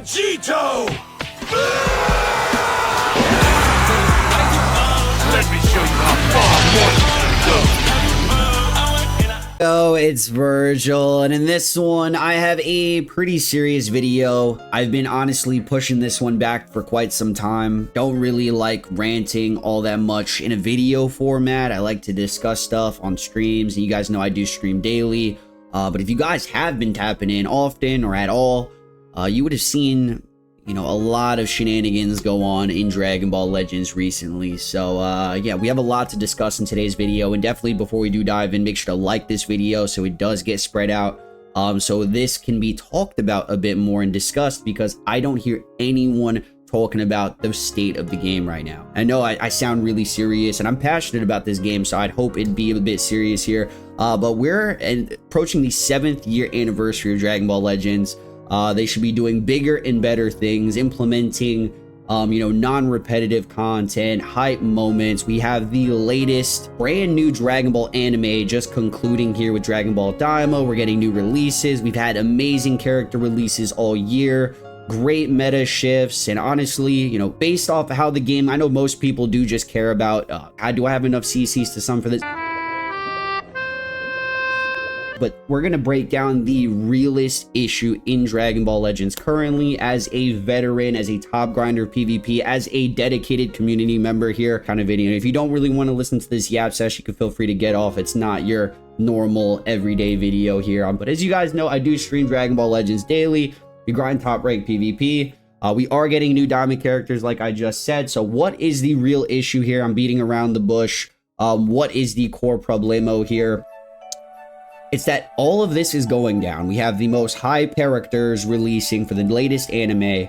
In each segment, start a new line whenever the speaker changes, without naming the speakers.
Vegito! Let me show you how far more you can go.
Hello, it's Vergil, and in this one, I have a pretty serious video. I've been honestly pushing this one back for quite some time. Don't really like ranting all that much in a video format. I like to discuss stuff on streams, and you guys know I do stream daily. But if you guys have been tapping in often or at all, you would have seen, a lot of shenanigans go on in Dragon Ball Legends recently. So, yeah, we have a lot to discuss in today's video. And definitely before we do dive in, make sure to like this video so it does get spread out. So this can be talked about a bit more and discussed, because I don't hear anyone talking about the state of the game right now. I know I sound really serious, and I'm passionate about this game, so I'd hope it'd be a bit serious here. But we're approaching the 7th year anniversary of Dragon Ball Legends. They should be doing bigger and better things, implementing, non-repetitive content, hype moments. We have the latest brand new Dragon Ball anime just concluding here with Dragon Ball Daima. We're getting new releases. We've had amazing character releases all year, great meta shifts, and honestly, based off of how the game, I know most people do just care about, how do I have enough CCs to sum for this? But we're going to break down the realest issue in Dragon Ball Legends currently as a veteran, as a top grinder of PvP, as a dedicated community member here kind of video. If you don't really want to listen to this yap session, you can feel free to get off. It's not your normal everyday video here. But as you guys know, I do stream Dragon Ball Legends daily. We grind top rank PvP. We are getting new diamond characters like I just said. So what is the real issue here? I'm beating around the bush. What is the core problemo here? It's that all of this is going down. We have the most hype characters releasing for the latest anime,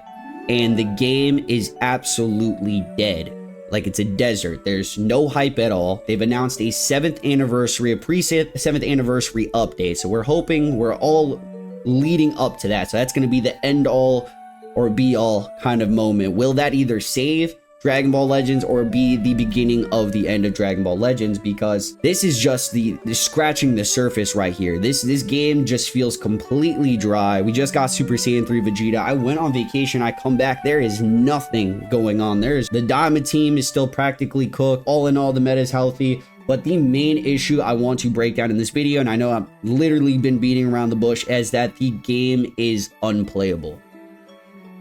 and the game is absolutely dead. Like it's a desert. There's no hype at all. They've announced a 7th anniversary, a preset 7th anniversary update. So we're hoping, we're all leading up to that. So that's going to be the end all or be all kind of moment. Will that either save Dragon Ball Legends or be the beginning of the end of Dragon Ball Legends? Because this is just the scratching the surface right here. This game just feels completely dry. We just got Super Saiyan 3 Vegeta. I went on vacation, I come back, there is nothing going on. The Daima team is still practically cooked. All in all, the meta is healthy. But the main issue I want to break down in this video, and I know I've literally been beating around the bush, is that the game is unplayable.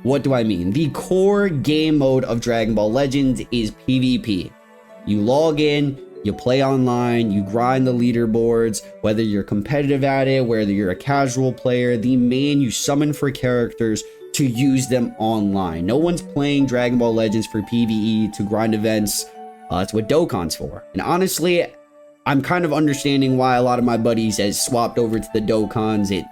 What do I mean? The core game mode of Dragon Ball Legends is PvP. You log in, you play online, you grind the leaderboards, whether you're competitive at it, whether you're a casual player, you summon for characters to use them online. No one's playing Dragon Ball Legends for PvE to grind events. It's what Dokkan's for. And honestly, I'm kind of understanding why a lot of my buddies has swapped over to the Dokkans. It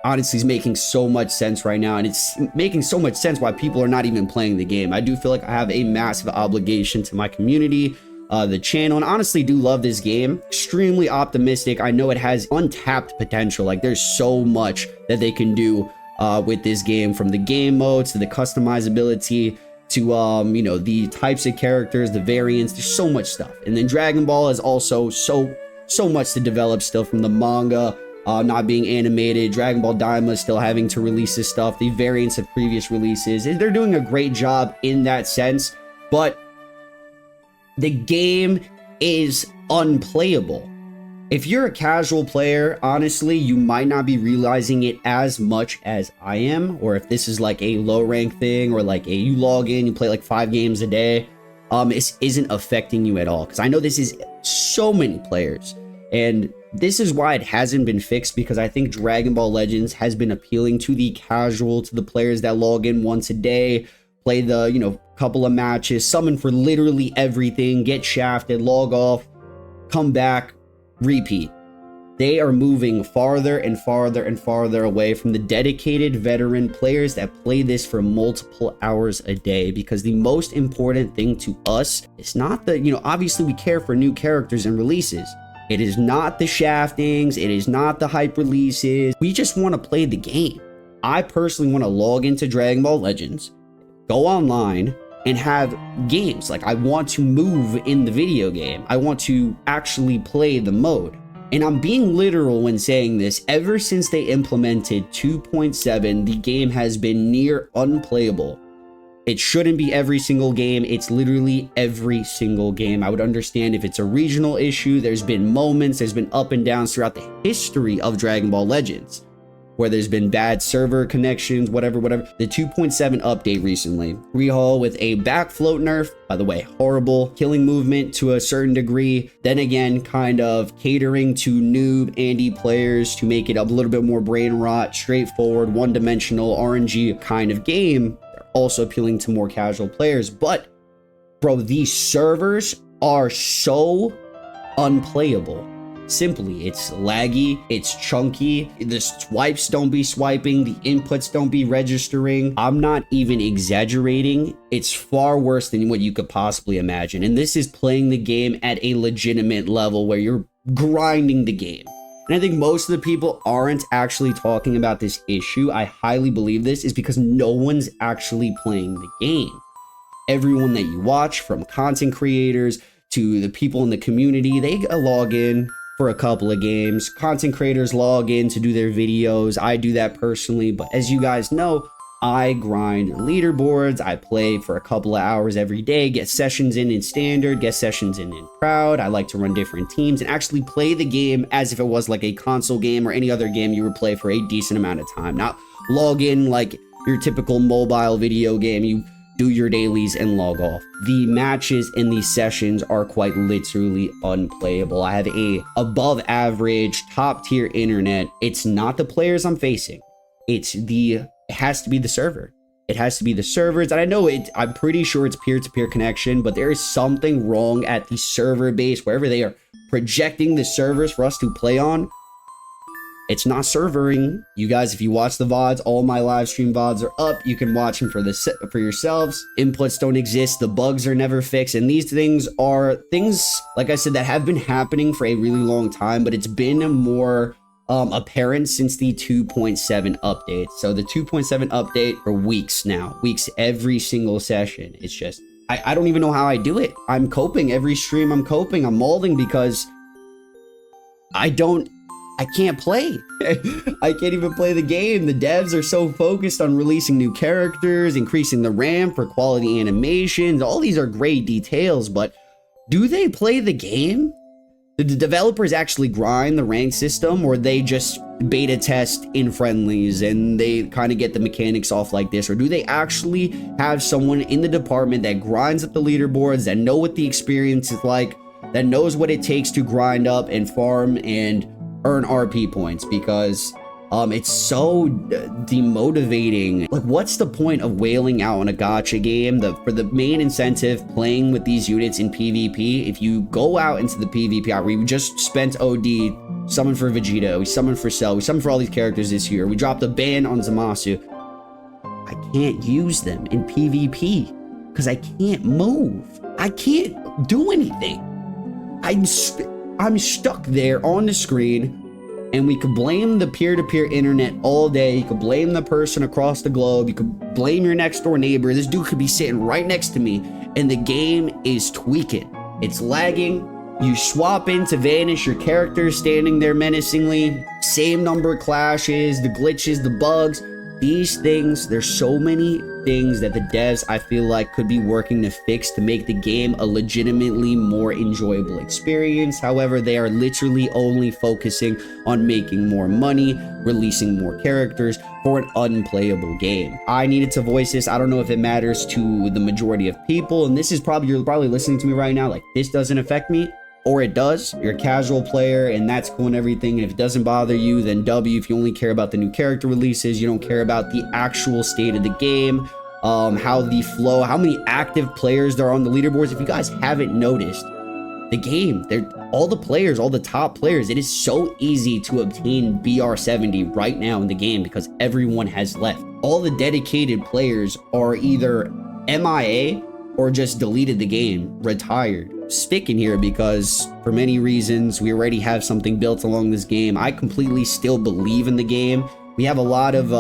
honestly is making so much sense right now, and it's making so much sense why people are not even playing the game. I do feel like I have a massive obligation to my community, the channel, and honestly do love this game. Extremely optimistic. I know it has untapped potential. Like there's so much that they can do with this game, from the game modes to the customizability to the types of characters, the variants. There's so much stuff. And then Dragon Ball is also so much to develop still, from the manga not being animated, Dragon Ball Daima still having to release this stuff, the variants of previous releases. They're doing a great job in that sense, but the game is unplayable. If you're a casual player, honestly, you might not be realizing it as much as I am, or if this is like a low rank thing, or like you log in, you play like 5 games a day, this isn't affecting you at all. Because I know this is so many players, and this is why it hasn't been fixed, because I think Dragon Ball Legends has been appealing to the casual, to the players that log in once a day, play the, couple of matches, summon for literally everything, get shafted, log off, come back, repeat. They are moving farther and farther and farther away from the dedicated veteran players that play this for multiple hours a day, because the most important thing to us is not the, obviously we care for new characters and releases. It is not the shaftings. It is not the hype releases. We just want to play the game. I personally want to log into Dragon Ball Legends, go online, and have games. Like, I want to move in the video game. I want to actually play the mode. And I'm being literal when saying this. Ever since they implemented 2.7, the game has been near unplayable. It shouldn't be every single game. It's literally every single game. I would understand if it's a regional issue. There's been moments, there's been up and downs throughout the history of Dragon Ball Legends, where there's been bad server connections, whatever. The 2.7 update recently, rehaul with a back float nerf, by the way, horrible, killing movement to a certain degree, then again, kind of catering to noob Andy players to make it a little bit more brain rot, straightforward, one-dimensional RNG kind of game, also appealing to more casual players. But bro, these servers are so unplayable. Simply, it's laggy, it's chunky, the swipes don't be swiping, the inputs don't be registering. I'm not even exaggerating. It's far worse than what you could possibly imagine. And this is playing the game at a legitimate level where you're grinding the game. And I think most of the people aren't actually talking about this issue. I highly believe this is because no one's actually playing the game. Everyone that you watch, from content creators to the people in the community, they log in for a couple of games. Content creators log in to do their videos. I do that personally, but as you guys know, I grind leaderboards. I play for a couple of hours every day, get sessions in standard, get sessions in proud. I like to run different teams and actually play the game as if it was like a console game or any other game you would play for a decent amount of time. Not log in like your typical mobile video game. You do your dailies and log off. The matches in these sessions are quite literally unplayable. I have a above average, top tier internet. It's not the players I'm facing. It has to be the server. It has to be the servers. And I know I'm pretty sure it's peer-to-peer connection, but there is something wrong at the server base, wherever they are projecting the servers for us to play on. It's not servering. You guys, if you watch the VODs, all my live stream VODs are up. You can watch them for yourselves. Inputs don't exist. The bugs are never fixed. And these things are things, like I said, that have been happening for a really long time, but it's been more apparent since the 2.7 update. So the 2.7 update for weeks now, weeks every single session. It's just, I don't even know how I do it. I'm coping every stream. I'm coping. I'm molding because I can't play. I can't even play the game. The devs are so focused on releasing new characters, increasing the RAM for quality animations. All these are great details, but do they play the game? Did the developers actually grind the rank system, or they just beta test in friendlies and they kind of get the mechanics off like this? Or do they actually have someone in the department that grinds up the leaderboards, that know what the experience is like, that knows what it takes to grind up and farm and earn RP points? Because it's so demotivating. Like, what's the point of wailing out on a gacha game for the main incentive, playing with these units in PvP? If you go out into the PvP, we just spent OD, summoned for Vegeta, we summoned for Cell, we summoned for all these characters this year, we dropped a ban on Zamasu. I can't use them in PvP because I can't move. I can't do anything. I'm stuck there on the screen. And we could blame the peer-to-peer internet all day. You could blame the person across the globe. You could blame your next door neighbor. This dude could be sitting right next to me, and the game is tweaking. It's lagging. You swap in to vanish, your character standing there menacingly. Same number of clashes, the glitches, the bugs. These things, there's so many things that the devs, I feel like, could be working to fix to make the game a legitimately more enjoyable experience. However, they are literally only focusing on making more money, releasing more characters for an unplayable game. I needed to voice this. I don't know if it matters to the majority of people, and this is you're probably listening to me right now like, this doesn't affect me. Or it does. You're a casual player and that's cool and everything. And if it doesn't bother you, then W. If you only care about the new character releases, you don't care about the actual state of the game, how the flow, how many active players there are on the leaderboards. If you guys haven't noticed, the game, all the players, all the top players, it is so easy to obtain BR70 right now in the game because everyone has left. All the dedicated players are either MIA or just deleted the game, retired. Sticking here because for many reasons we already have something built along this game. I completely still believe in the game. We have a lot of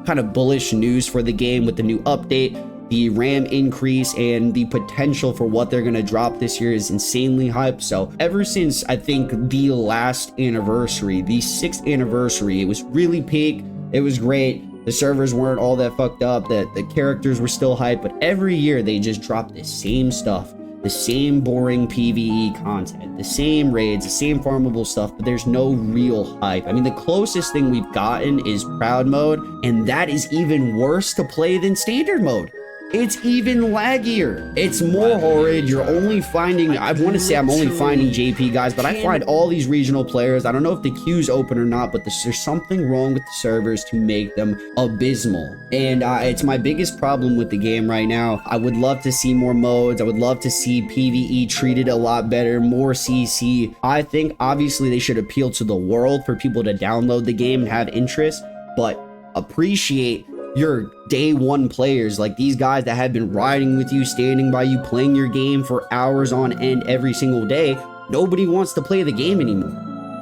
kind of bullish news for the game with the new update. The RAM increase and the potential for what they're going to drop this year is insanely hyped. So ever since I think the last anniversary, the 6th anniversary, it was really peak. It was great. The servers weren't all that fucked up. The characters were still hyped, but every year they just drop the same stuff. The same boring PvE content, the same raids, the same farmable stuff, but there's no real hype. I mean, the closest thing we've gotten is Proud mode, and that is even worse to play than standard mode. It's even laggier. It's more horrid. You're only finding, I want to say I'm only finding JP guys, but I find all these regional players. I don't know if the queue's open or not, but there's something wrong with the servers to make them abysmal. And it's my biggest problem with the game right now. I would love to see more modes. I would love to see PvE treated a lot better, more CC. I think obviously they should appeal to the world for people to download the game and have interest, but appreciate your day one players, like these guys that have been riding with you, standing by you, playing your game for hours on end every single day. Nobody wants to play the game anymore.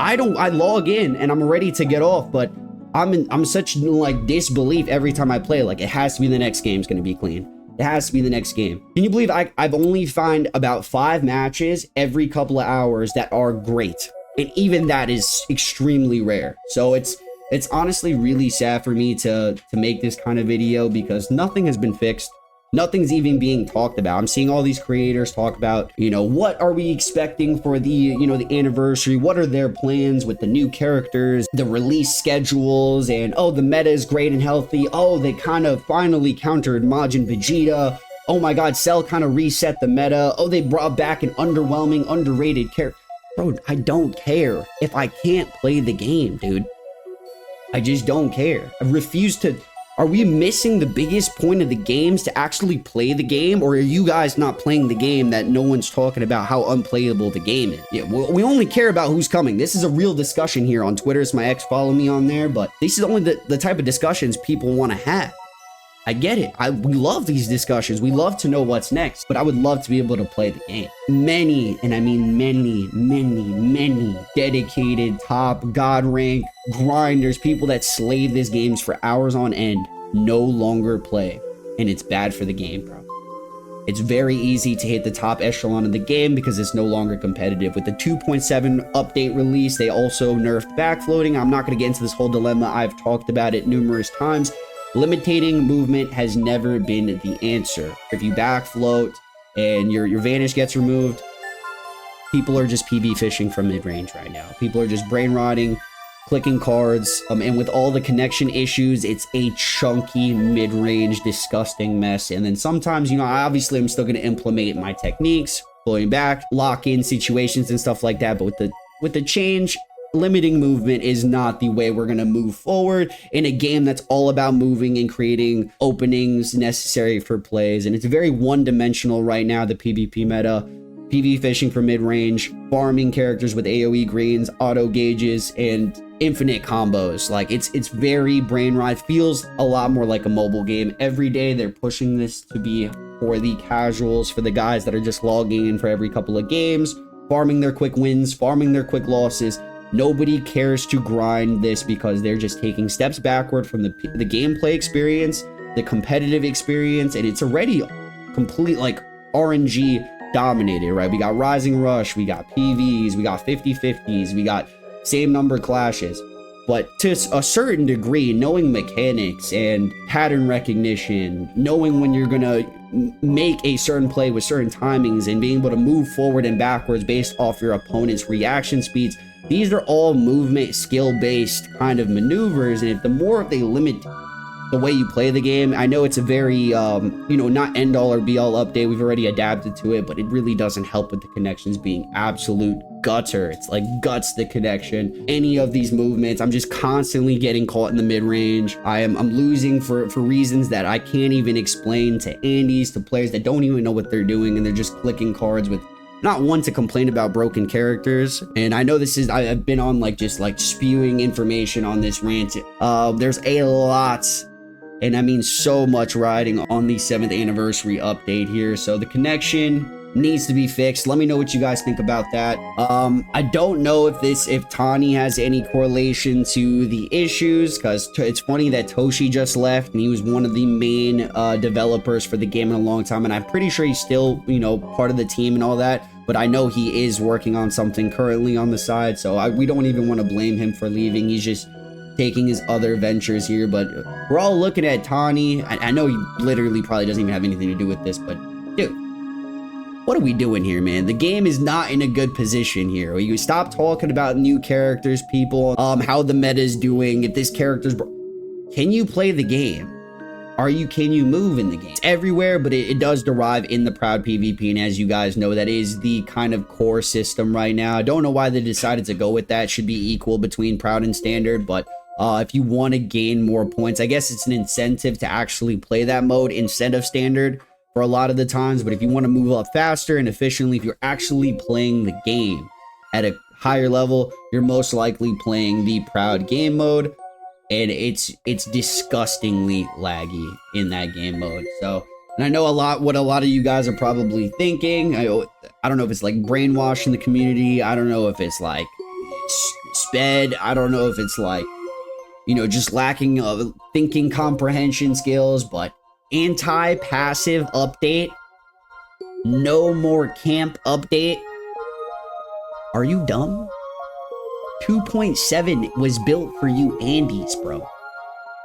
I log in and I'm ready to get off, but I'm such like disbelief every time I play. Like, it has to be the next game's gonna be clean. It has to be the next game. Can you believe I've only find about 5 matches every couple of hours that are great, and even that is extremely rare. So it's honestly really sad for me to make this kind of video, because nothing has been fixed. Nothing's even being talked about. I'm seeing all these creators talk about, you know, what are we expecting for the, you know, the anniversary? What are their plans with the new characters, the release schedules, and oh, the meta is great and healthy. Oh, they kind of finally countered Majin Vegeta. Oh my God, Cell kind of reset the meta. Oh, they brought back an underwhelming, underrated character. Bro, I don't care if I can't play the game, dude. I just don't care. I refuse to. Are we missing the biggest point of the games to actually play the game? Or are you guys not playing the game that no one's talking about how unplayable the game is? Yeah, we only care about who's coming. This is a real discussion here on Twitter. It's my ex, follow me on there. But this is only the type of discussions people want to have. I get it. We love these discussions. We love to know what's next, but I would love to be able to play the game. Many, and I mean many dedicated top God rank grinders, people that slave these games for hours on end, no longer play. And it's bad for the game, bro. It's very easy to hit the top echelon of the game because it's no longer competitive. With the 2.7 update release, they also nerfed backfloating. I'm not going to get into this whole dilemma. I've talked about it numerous times. Limiting movement has never been the answer. If you backfloat and your vanish gets removed, people are just PB fishing from mid-range right now. People are just brain rotting, clicking cards, and with all the connection issues, it's a chunky mid-range disgusting mess. And then sometimes, you know, obviously I'm still going to implement my techniques, flowing back, lock in situations and stuff like that, but with the change, limiting movement is not the way we're going to move forward in a game that's all about moving and creating openings necessary for plays. And it's very one-dimensional right now, the PvP meta. PV fishing for mid-range, farming characters with AoE greens, auto gauges, and infinite combos. Like, it's very brain rot. Feels a lot more like a mobile game. Every day they're pushing this to be for the casuals, for the guys that are just logging in for every couple of games, farming their quick wins, farming their quick losses. Nobody cares to grind this because they're just taking steps backward from the gameplay experience, the competitive experience, and it's already complete like RNG dominated, right? We got Rising Rush, we got PVs, we got 50-50s, we got same number clashes. But to a certain degree, knowing mechanics and pattern recognition, knowing when you're gonna make a certain play with certain timings and being able to move forward and backwards based off your opponent's reaction speeds, these are all movement skill-based kind of maneuvers, and if the more they limit the way you play the game, I know it's a very, you know, not end-all or be-all update. We've already adapted to it, but it really doesn't help with the connections being absolute gutter. It's like guts the connection. Any of these movements, I'm just constantly getting caught in the mid-range. I'm losing for reasons that I can't even explain to Andes, to players that don't even know what they're doing, and they're just clicking cards with not one to complain about broken characters. And I know this is, I've been on like just like spewing information on this rant. There's a lot, and I mean so much riding on the 7th anniversary update here. So the connection needs to be fixed. Let me know what you guys think about that. I don't know if Tani has any correlation to the issues, because it's funny that Toshi just left and he was one of the main developers for the game in a long time, and I'm pretty sure he's still, you know, part of the team and all that, but I know he is working on something currently on the side, so we don't even want to blame him for leaving. He's just taking his other ventures here. But we're all looking at Tani. I know he literally probably doesn't even have anything to do with this, but dude, what are we doing here, man? The game is not in a good position here. We stop talking about new characters, people, how the meta is doing. If this character's can you play the game? Can you move in the game? It's everywhere, but it does derive in the Proud PvP, and as you guys know, that is the kind of core system right now. I don't know why they decided to go with that. It should be equal between Proud and Standard, but if you want to gain more points, I guess it's an incentive to actually play that mode instead of Standard for a lot of the times. But if you want to move up faster and efficiently, if you're actually playing the game at a higher level, you're most likely playing the Proud game mode, and it's disgustingly laggy in that game mode. So, and I know what a lot of you guys are probably thinking. I don't know if it's like brainwashing the community. I don't know if it's like sped. I don't know if it's like, you know, just lacking of thinking comprehension skills. But anti-passive update, no more camp update. Are you dumb? 2.7 was built for you Andes, bro.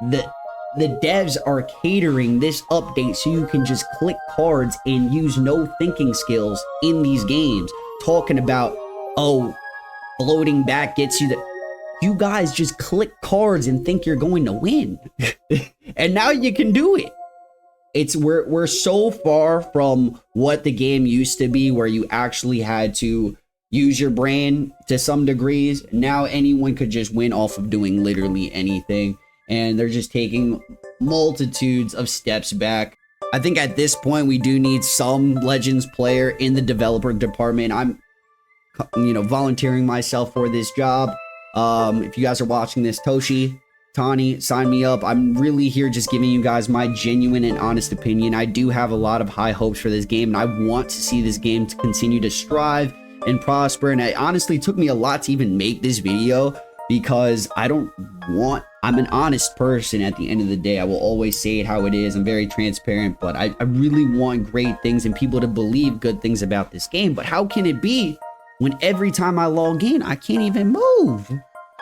The devs are catering this update so you can just click cards and use no thinking skills in these games. Talking about, oh, floating back gets you the... You guys just click cards and think you're going to win. And now you can do it. We're so far from what the game used to be, where you actually had to use your brain to some degrees. Now anyone could just win off of doing literally anything, and they're just taking multitudes of steps back. I think at this point we do need some Legends player in the developer department. I'm, you know, volunteering myself for this job. If you guys are watching this, Toshi, Tani, sign me up. I'm really here just giving you guys my genuine and honest opinion. I do have a lot of high hopes for this game, and I want to see this game to continue to strive and prosper. And it honestly took me a lot to even make this video, because I'm an honest person at the end of the day. I will always say it how it is. I'm very transparent, but I really want great things and people to believe good things about this game. But how can it be when every time I log in, I can't even move?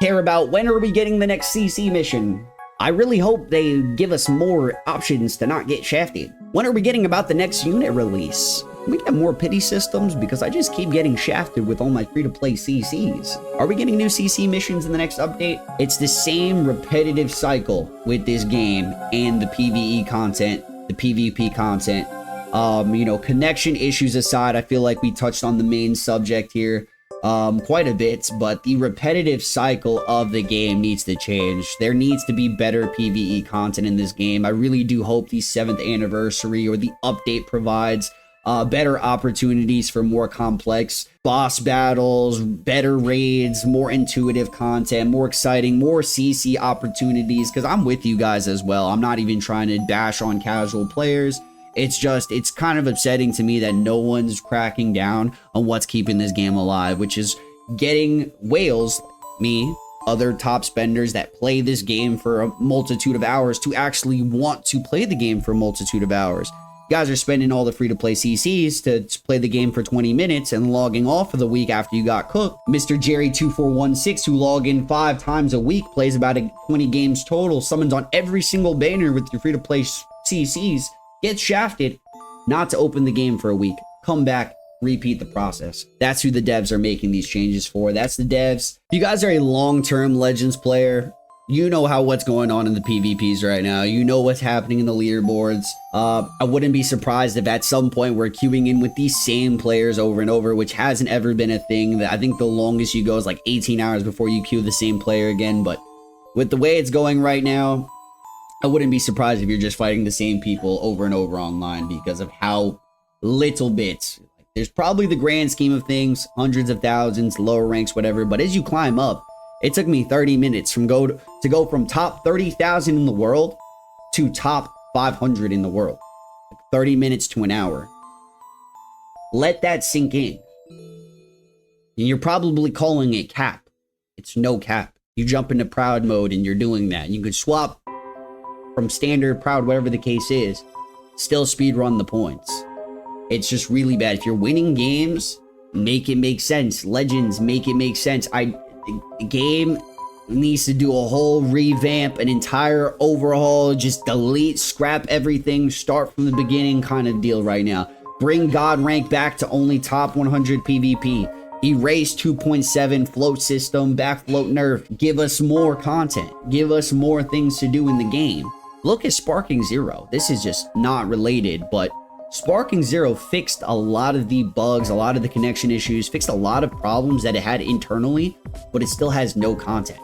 Care about when are we getting the next CC mission? I really hope they give us more options to not get shafted. When are we getting about the next unit release? Can we get more pity systems? Because I just keep getting shafted with all my free-to-play CCs. Are we getting new CC missions in the next update? It's the same repetitive cycle with this game and the PvE content, the PvP content. You know, connection issues aside, I feel like we touched on the main subject here quite a bit, but the repetitive cycle of the game needs to change. There needs to be better PvE content in this game. I really do hope the 7th anniversary or the update provides better opportunities for more complex boss battles, better raids, more intuitive content, more exciting, more CC opportunities, because I'm with you guys as well. I'm not even trying to bash on casual players. It's kind of upsetting to me that no one's cracking down on what's keeping this game alive, which is getting whales, me, other top spenders that play this game for a multitude of hours, to actually want to play the game for a multitude of hours. You guys are spending all the free-to-play CCs to play the game for 20 minutes and logging off for the week after you got cooked. Mr. Jerry2416, who log in 5 times a week, plays about 20 games total, summons on every single banner with your free-to-play CCs, gets shafted, not to open the game for a week, come back, repeat the process. That's who the devs are making these changes for. That's the devs. If you guys are a long-term Legends player, you know what's going on in the PvPs right now. You know what's happening in the leaderboards. I wouldn't be surprised if at some point we're queuing in with these same players over and over, which hasn't ever been a thing. That I think the longest you go is like 18 hours before you queue the same player again. But with the way it's going right now, I wouldn't be surprised if you're just fighting the same people over and over online, because of how little bits. There's probably the grand scheme of things, hundreds of thousands, lower ranks, whatever. But as you climb up, it took me 30 minutes to go from top 30,000 in the world to top 500 in the world. Like 30 minutes to an hour. Let that sink in. And you're probably calling it cap. It's no cap. You jump into proud mode and you're doing that. You could swap from standard, proud, whatever the case is, still speed run the points. It's just really bad. If you're winning games, make it make sense. Legends, make it make sense. The game needs to do a whole revamp, an entire overhaul, just delete, scrap everything, start from the beginning kind of deal right now. Bring God rank back to only top 100 PvP. Erase 2.7 float system, back float nerf. Give us more content. Give us more things to do in the game. Look at Sparking Zero. This is just not related, but Sparking Zero fixed a lot of the bugs, a lot of the connection issues, fixed a lot of problems that it had internally, but it still has no content.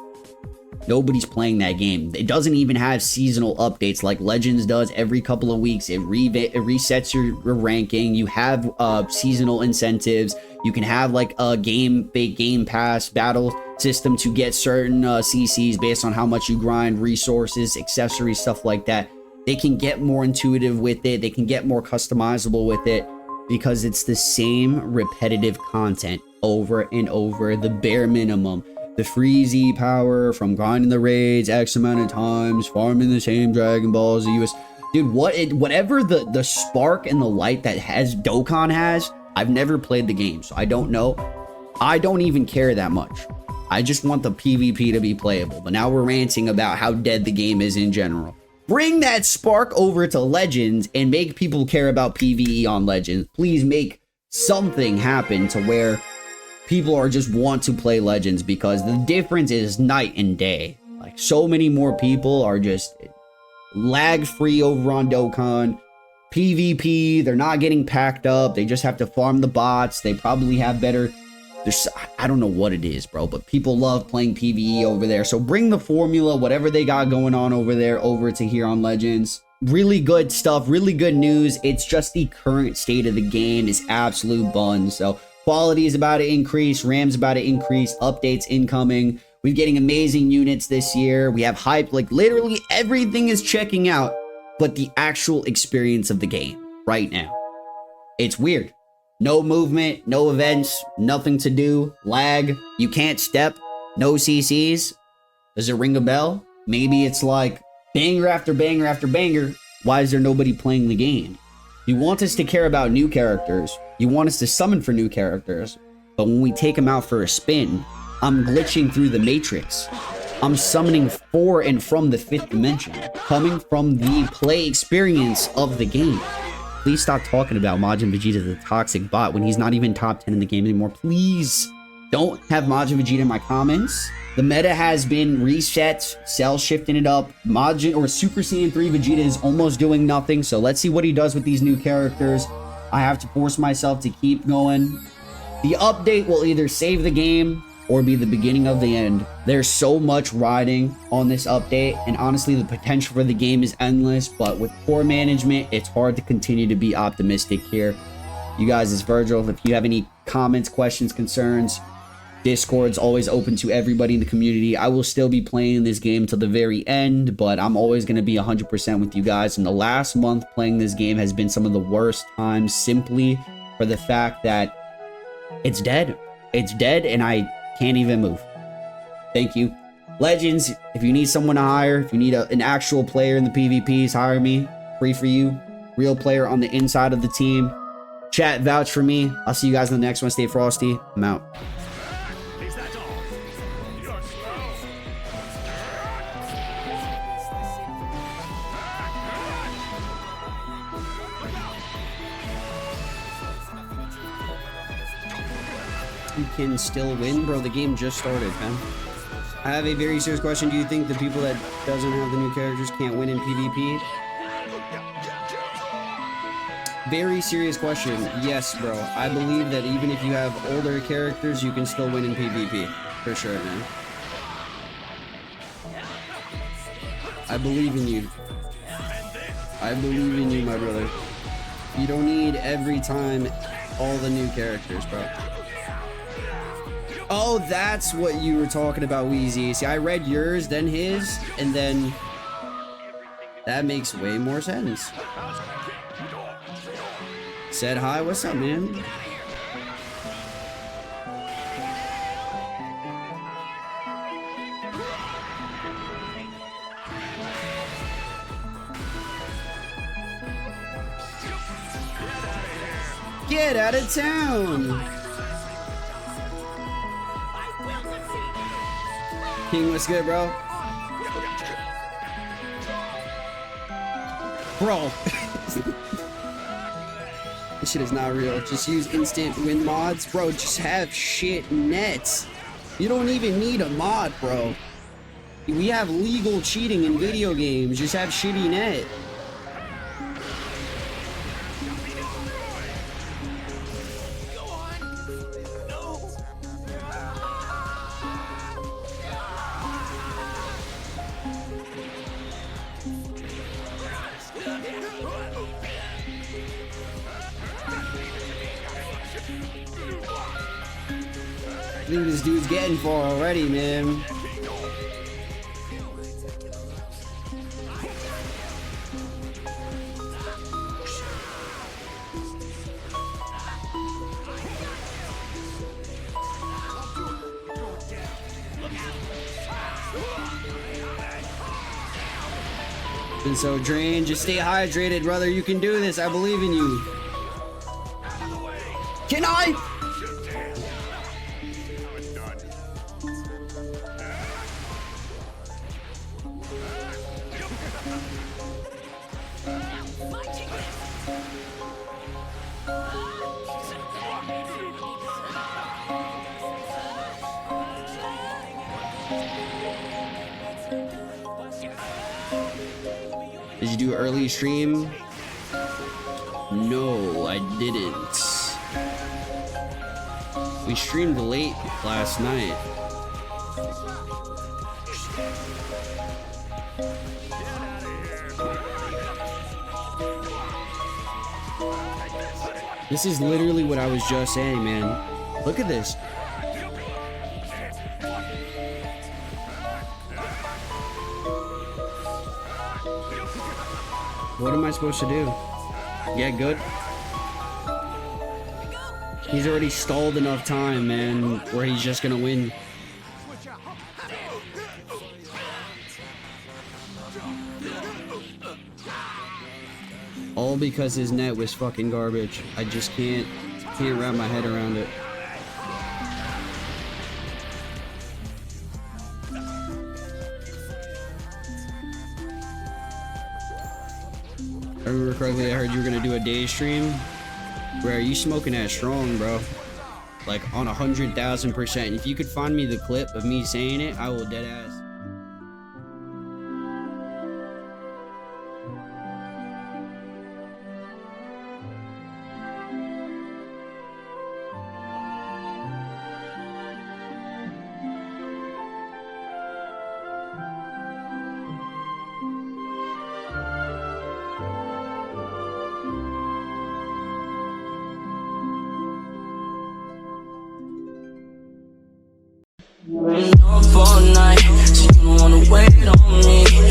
Nobody's playing that game. It doesn't even have seasonal updates like Legends does every couple of weeks. It resets your ranking. You have seasonal incentives. You can have like a fake game pass battle system to get certain CCs based on how much you grind, resources, accessories, stuff like that. They can get more intuitive with it. They can get more customizable with it because it's the same repetitive content over and over, the bare minimum. The freezy power from grinding the raids X amount of times, farming the same Dragon Balls, the US. Dude, whatever the spark and the light that Dokkan has, I've never played the game, so I don't know. I don't even care that much. I just want the PvP to be playable. But now we're ranting about how dead the game is in general. Bring that spark over to Legends and make people care about PvE on Legends. Please make something happen to where people are just want to play Legends, because the difference is night and day. Like, so many more people are just lag free over on Dokkan. PvP, they're not getting packed up. They just have to farm the bots. They probably have better. I don't know what it is, bro, but people love playing PvE over there. So bring the formula, whatever they got going on over there, over to here on Legends. Really good stuff, really good news. It's just the current state of the game is absolute buns. So quality is about to increase, RAM's about to increase, updates incoming. We're getting amazing units this year. We have hype, like literally everything is checking out, but the actual experience of the game right now, it's weird. No movement, no events, nothing to do, lag, you can't step, no CCs. Does it ring a bell? Maybe it's like banger after banger after banger. Why is there nobody playing the game? You want us to care about new characters. You want us to summon for new characters. But when we take them out for a spin, I'm glitching through the matrix. I'm summoning for and from the 5th dimension, coming from the play experience of the game. Please stop talking about Majin Vegeta the toxic bot when he's not even top 10 in the game anymore. Please don't have Majin Vegeta in my comments. The meta has been reset, Cell shifting it up. Majin or Super Saiyan 3 Vegeta is almost doing nothing. So let's see what he does with these new characters. I have to force myself to keep going. The update will either save the game or be the beginning of the end. There's so much riding on this update, and honestly the potential for the game is endless, but with poor management, it's hard to continue to be optimistic here. You guys, it's Vergil. If you have any comments, questions, concerns, Discord's always open to everybody in the community. I will still be playing this game till the very end, but I'm always going to be 100% with you guys. And the last month playing this game has been some of the worst times, simply for the fact that it's dead. It's dead, and I can't even move. Thank you. Legends, if you need someone to hire, if you need an actual player in the PvPs, hire me. Free for you. Real player on the inside of the team. Chat, vouch for me. I'll see you guys in the next one. Stay frosty. I'm out.
Is that all? You're slow.
You can still win, bro. The game just started, man. I have a very serious question. Do you think the people that doesn't have the new characters can't win in PvP? Very serious question. Yes, bro. I believe that even if you have older characters, you can still win in PvP. For sure, man. I believe in you. I believe in you, my brother. You don't need every time all the new characters, bro. Oh, that's what you were talking about, Wheezy. See, I read yours, then his, and then that makes way more sense. Said hi, what's up, man? Get out of town! King, what's good, bro? Bro! This shit is not real. Just use instant win mods. Bro, just have shit nets. You don't even need a mod, bro. We have legal cheating in video games. Just have shitty net. I think this dude's getting for already, man. Been so drained. Just stay hydrated, brother. You can do this. I believe in you. Can I? Did you do early stream? No, I didn't. We streamed late last night. This is literally what I was just saying, man. Look at this. What am I supposed to do? Yeah, good. He's already stalled enough time, man, where he's just gonna win. All because his net was fucking garbage. I just can't wrap my head around it. If I remember correctly, I heard you were gonna do a day stream. Bro, you smoking that strong, bro. Like on 100,000%. If you could find me the clip of me saying it, I will dead ass.
Been up all night, so you don't wanna wait on me.